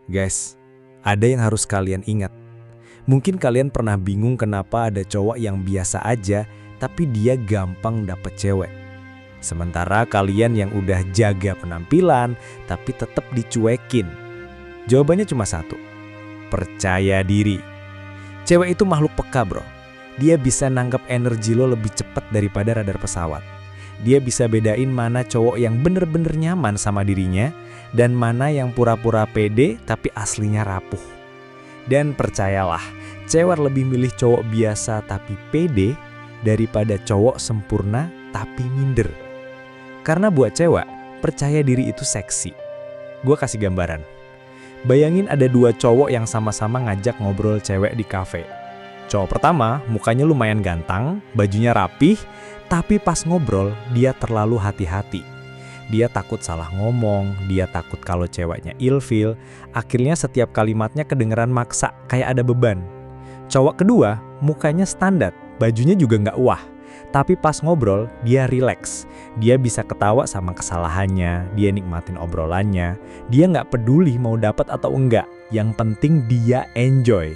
Guys, ada yang harus kalian ingat. Mungkin kalian pernah bingung kenapa ada cowok yang biasa aja, tapi dia gampang dapet cewek. Sementara kalian yang udah jaga penampilan, tapi tetap dicuekin. Jawabannya cuma satu, percaya diri. Cewek itu makhluk peka bro. Dia bisa nanggap energi lo lebih cepat daripada radar pesawat. Dia bisa bedain mana cowok yang bener-bener nyaman sama dirinya, dan mana yang pura-pura pede tapi aslinya rapuh. Dan percayalah, cewek lebih milih cowok biasa tapi pede daripada cowok sempurna tapi minder. Karena buat cewek, percaya diri itu seksi. Gue kasih gambaran. Bayangin ada dua cowok yang sama-sama ngajak ngobrol cewek di kafe. Cowok pertama, mukanya lumayan ganteng, bajunya rapih, tapi pas ngobrol, dia terlalu hati-hati. Dia takut salah ngomong, dia takut kalau ceweknya ilfil, akhirnya setiap kalimatnya kedengeran maksa, kayak ada beban. Cowok kedua, mukanya standar, bajunya juga nggak wah. Tapi pas ngobrol, dia rileks. Dia bisa ketawa sama kesalahannya, dia nikmatin obrolannya. Dia nggak peduli mau dapat atau enggak, yang penting dia enjoy.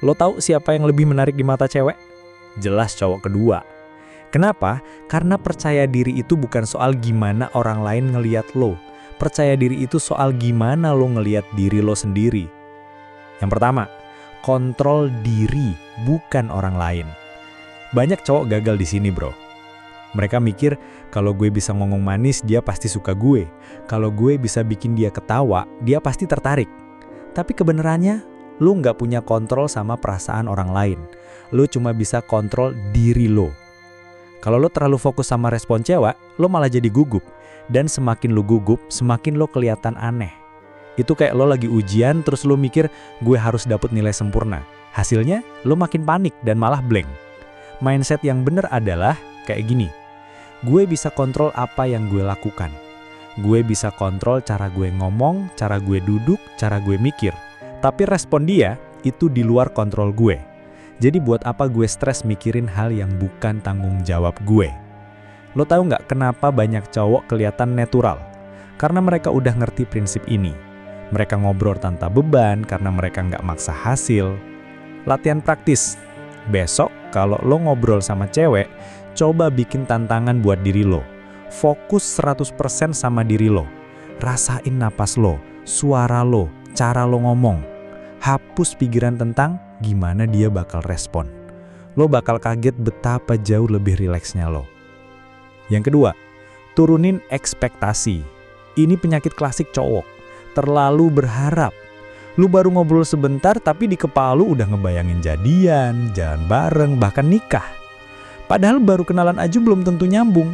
Lo tahu siapa yang lebih menarik di mata cewek? Jelas cowok kedua. Kenapa? Karena percaya diri itu bukan soal gimana orang lain ngelihat lo. Percaya diri itu soal gimana lo ngelihat diri lo sendiri. Yang pertama, kontrol diri, bukan orang lain. Banyak cowok gagal di sini bro. Mereka mikir, kalau gue bisa ngomong manis, dia pasti suka gue. Kalau gue bisa bikin dia ketawa, dia pasti tertarik. Tapi kebenarannya, lo nggak punya kontrol sama perasaan orang lain. Lo cuma bisa kontrol diri lo. Kalau lo terlalu fokus sama respon cewek, lo malah jadi gugup. Dan semakin lo gugup, semakin lo kelihatan aneh. Itu kayak lo lagi ujian, terus lo mikir, gue harus dapet nilai sempurna. Hasilnya, lo makin panik dan malah blank. Mindset yang benar adalah kayak gini. Gue bisa kontrol apa yang gue lakukan. Gue bisa kontrol cara gue ngomong, cara gue duduk, cara gue mikir. Tapi respon dia, itu di luar kontrol gue. Jadi buat apa gue stres mikirin hal yang bukan tanggung jawab gue? Lo tahu nggak kenapa banyak cowok kelihatan natural? Karena mereka udah ngerti prinsip ini. Mereka ngobrol tanpa beban karena mereka nggak maksa hasil. Latihan praktis. Besok kalau lo ngobrol sama cewek, coba bikin tantangan buat diri lo. Fokus 100% sama diri lo. Rasain napas lo, suara lo, cara lo ngomong. Hapus pikiran tentang gimana dia bakal respon. Lo bakal kaget betapa jauh lebih rileksnya lo. Yang kedua, turunin ekspektasi. Ini penyakit klasik cowok. Terlalu berharap. Lu baru ngobrol sebentar tapi di kepala lu udah ngebayangin jadian, jalan bareng, bahkan nikah. Padahal baru kenalan aja belum tentu nyambung.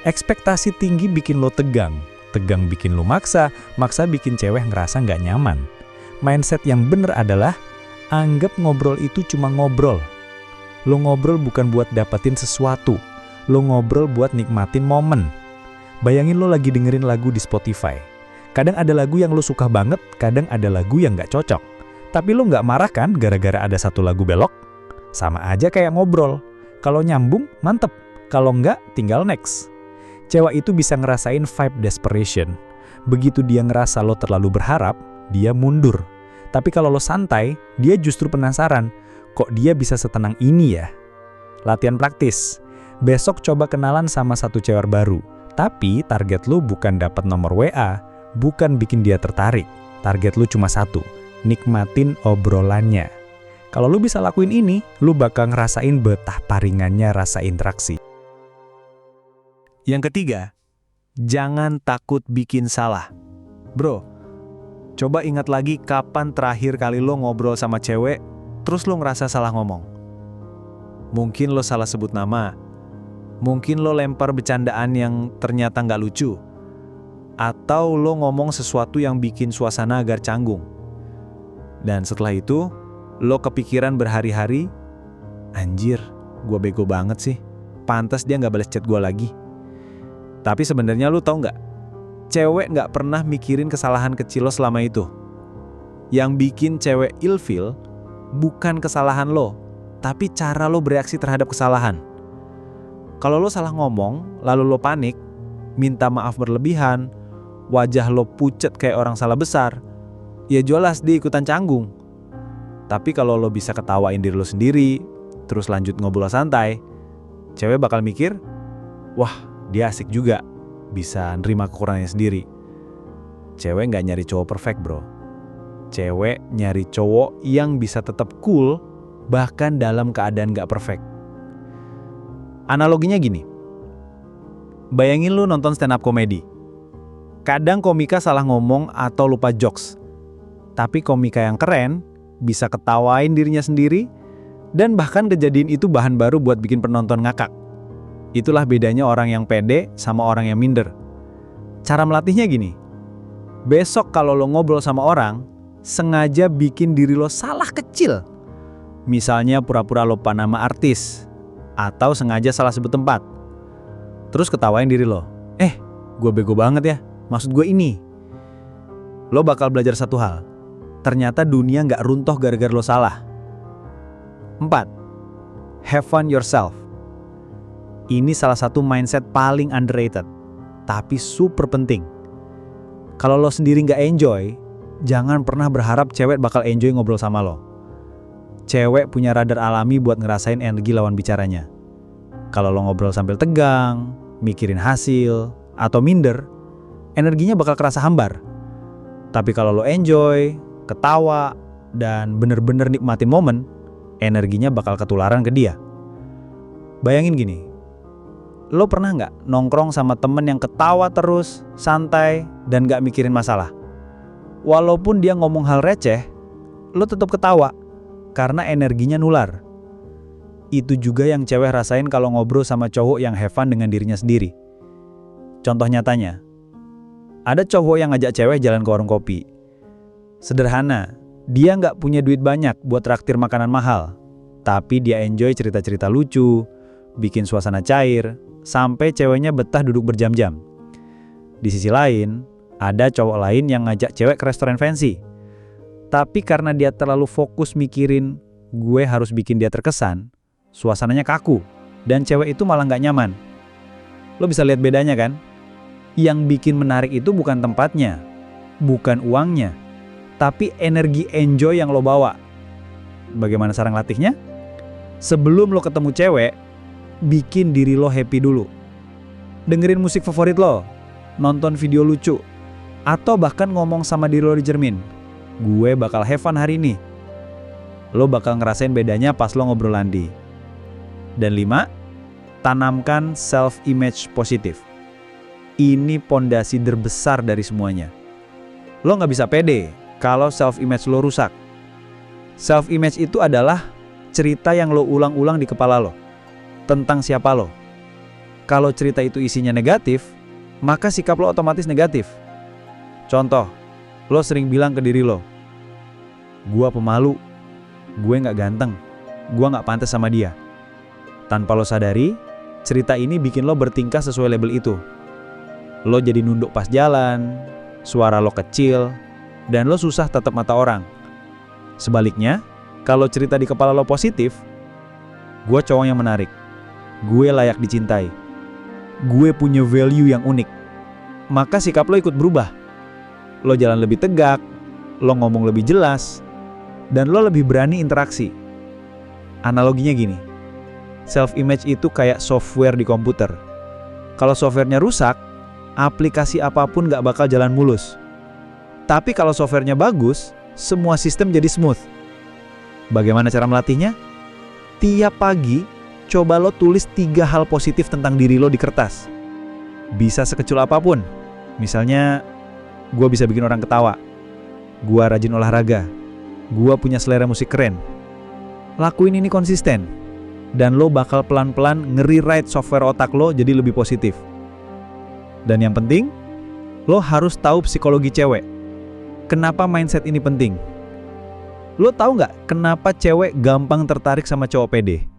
Ekspektasi tinggi bikin lo tegang. Tegang bikin lo maksa, maksa bikin cewek ngerasa nggak nyaman. Mindset yang bener adalah anggap ngobrol itu cuma ngobrol. Lo ngobrol bukan buat dapetin sesuatu. Lo ngobrol buat nikmatin momen. Bayangin lo lagi dengerin lagu di Spotify. Kadang ada lagu yang lo suka banget, kadang ada lagu yang nggak cocok. Tapi lo nggak marah kan gara-gara ada satu lagu belok? Sama aja kayak ngobrol. Kalau nyambung, mantep. Kalau nggak, tinggal next. Cewek itu bisa ngerasain vibe desperation. Begitu dia ngerasa lo terlalu berharap, dia mundur. Tapi kalau lo santai, dia justru penasaran, kok dia bisa setenang ini ya? Latihan praktis. Besok coba kenalan sama satu cewek baru. Tapi target lo bukan dapat nomor WA, bukan bikin dia tertarik. Target lu cuma satu, nikmatin obrolannya. Kalau lu bisa lakuin ini, lu bakal ngerasain betapa ringannya rasa interaksi. Yang ketiga, jangan takut bikin salah. Bro, coba ingat lagi kapan terakhir kali lo ngobrol sama cewek, terus lo ngerasa salah ngomong. Mungkin lo salah sebut nama. Mungkin lo lempar bercandaan yang ternyata nggak lucu. Atau lo ngomong sesuatu yang bikin suasana agar canggung. Dan setelah itu, lo kepikiran berhari-hari, anjir, gue bego banget sih. Pantes dia gak balas chat gue lagi. Tapi sebenarnya lo tau gak? Cewek gak pernah mikirin kesalahan kecil lo selama itu. Yang bikin cewek ilfil, bukan kesalahan lo, tapi cara lo bereaksi terhadap kesalahan. Kalau lo salah ngomong, lalu lo panik, minta maaf berlebihan, wajah lo pucet kayak orang salah besar, ya jelas dia ikutan canggung. Tapi kalau lo bisa ketawain diri lo sendiri, terus lanjut ngobrol santai, cewek bakal mikir, wah dia asik juga, bisa nerima kekurangannya sendiri. Cewek nggak nyari cowok perfect bro. Cewek nyari cowok yang bisa tetap cool, bahkan dalam keadaan nggak perfect. Analoginya gini, bayangin lu nonton stand up komedi. Kadang komika salah ngomong atau lupa jokes. Tapi komika yang keren bisa ketawain dirinya sendiri, dan bahkan kejadian itu bahan baru buat bikin penonton ngakak. Itulah bedanya orang yang pede sama orang yang minder. Cara melatihnya gini, besok kalau lo ngobrol sama orang, sengaja bikin diri lo salah kecil. Misalnya pura-pura lupa nama artis, atau sengaja salah sebut tempat. Terus ketawain diri lo, gue bego banget ya, maksud gue ini. Lo bakal belajar satu hal, ternyata dunia nggak runtuh gara-gara lo salah. 4. Have fun yourself. Ini salah satu mindset paling underrated, tapi super penting. Kalau lo sendiri nggak enjoy, jangan pernah berharap cewek bakal enjoy ngobrol sama lo. Cewek punya radar alami buat ngerasain energi lawan bicaranya. Kalau lo ngobrol sambil tegang, mikirin hasil, atau minder, energinya bakal kerasa hambar. Tapi kalau lo enjoy, ketawa, dan bener-bener nikmatin momen, energinya bakal ketularan ke dia. Bayangin gini, lo pernah nggak nongkrong sama temen yang ketawa terus, santai, dan nggak mikirin masalah? Walaupun dia ngomong hal receh, lo tetap ketawa, karena energinya nular. Itu juga yang cewek rasain kalau ngobrol sama cowok yang have fun dengan dirinya sendiri. Contoh nyatanya, ada cowok yang ngajak cewek jalan ke warung kopi. Sederhana, dia nggak punya duit banyak buat traktir makanan mahal, tapi dia enjoy cerita-cerita lucu, bikin suasana cair, sampai ceweknya betah duduk berjam-jam. Di sisi lain, ada cowok lain yang ngajak cewek ke restoran fancy. Tapi karena dia terlalu fokus mikirin, gue harus bikin dia terkesan, suasananya kaku, dan cewek itu malah nggak nyaman. Lo bisa lihat bedanya kan? Yang bikin menarik itu bukan tempatnya, bukan uangnya, tapi energi enjoy yang lo bawa. Bagaimana cara ngelatihnya? Sebelum lo ketemu cewek, bikin diri lo happy dulu. Dengerin musik favorit lo, nonton video lucu, atau bahkan ngomong sama diri lo di cermin, gue bakal have fun hari ini. Lo bakal ngerasain bedanya pas lo ngobrol landi. Dan 5, tanamkan self-image positif. Ini pondasi terbesar dari semuanya. Lo nggak bisa pede kalau self-image lo rusak. Self-image itu adalah cerita yang lo ulang-ulang di kepala lo tentang siapa lo. Kalau cerita itu isinya negatif, maka sikap lo otomatis negatif. Contoh, lo sering bilang ke diri lo, gua pemalu, gue nggak ganteng, gua nggak pantas sama dia. Tanpa lo sadari, cerita ini bikin lo bertingkah sesuai label itu. Lo jadi nunduk pas jalan, suara lo kecil, dan lo susah tatap mata orang. Sebaliknya, kalau cerita di kepala lo positif, gue cowok yang menarik, gue layak dicintai, gue punya value yang unik, maka sikap lo ikut berubah. Lo jalan lebih tegak, lo ngomong lebih jelas, dan lo lebih berani interaksi. Analoginya gini, self-image itu kayak software di komputer. Kalau softwarenya rusak, aplikasi apapun gak bakal jalan mulus. Tapi kalau softwarenya bagus, semua sistem jadi smooth. Bagaimana cara melatihnya? Tiap pagi, coba lo tulis 3 hal positif tentang diri lo di kertas. Bisa sekecil apapun. Misalnya, gue bisa bikin orang ketawa, gue rajin olahraga, gue punya selera musik keren. Lakuin ini konsisten, dan lo bakal pelan-pelan nge-rewrite software otak lo jadi lebih positif. Dan yang penting, lo harus tahu psikologi cewek. Kenapa mindset ini penting? Lo tahu nggak kenapa cewek gampang tertarik sama cowok pede?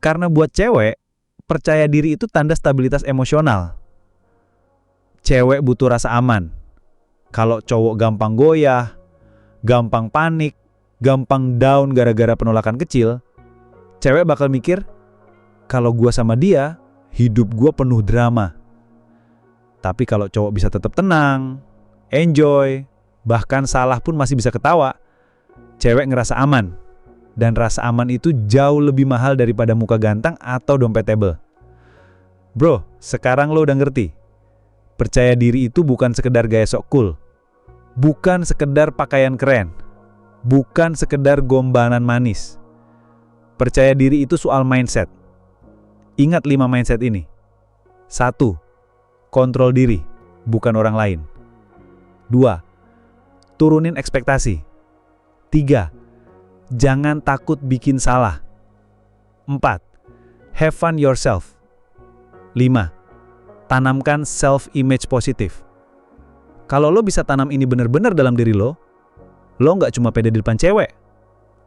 Karena buat cewek, percaya diri itu tanda stabilitas emosional. Cewek butuh rasa aman. Kalau cowok gampang goyah, gampang panik, gampang down gara-gara penolakan kecil, cewek bakal mikir, kalau gua sama dia, hidup gua penuh drama. Tapi kalau cowok bisa tetap tenang, enjoy, Bahkan salah pun masih bisa ketawa. Cewek ngerasa aman. Dan rasa aman itu jauh lebih mahal daripada muka ganteng atau dompet tebel. Bro, sekarang lo udah ngerti. Percaya diri itu bukan sekedar gaya sok cool. Bukan sekedar pakaian keren. Bukan sekedar gombalan manis. Percaya diri itu soal mindset. Ingat 5 mindset ini. 1. Kontrol diri, bukan orang lain. 2. Turunin ekspektasi. 3. Jangan takut bikin salah. 4. Have fun yourself. 5. Tanamkan self-image positif. Kalau lo bisa tanam ini benar-benar dalam diri lo nggak cuma pede di depan cewek.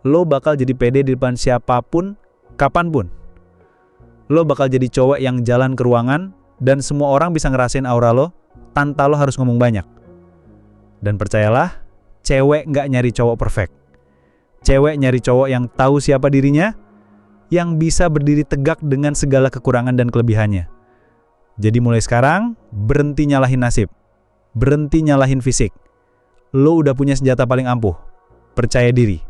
Lo bakal jadi pede di depan siapapun, kapanpun. Lo bakal jadi cowok yang jalan ke ruangan dan semua orang bisa ngerasain aura lo tanpa lo harus ngomong banyak. Dan percayalah, cewek nggak nyari cowok perfect. Cewek nyari cowok yang tahu siapa dirinya, yang bisa berdiri tegak dengan segala kekurangan dan kelebihannya. Jadi mulai sekarang, berhenti nyalahin nasib. Berhenti nyalahin fisik. Lo udah punya senjata paling ampuh. Percaya diri.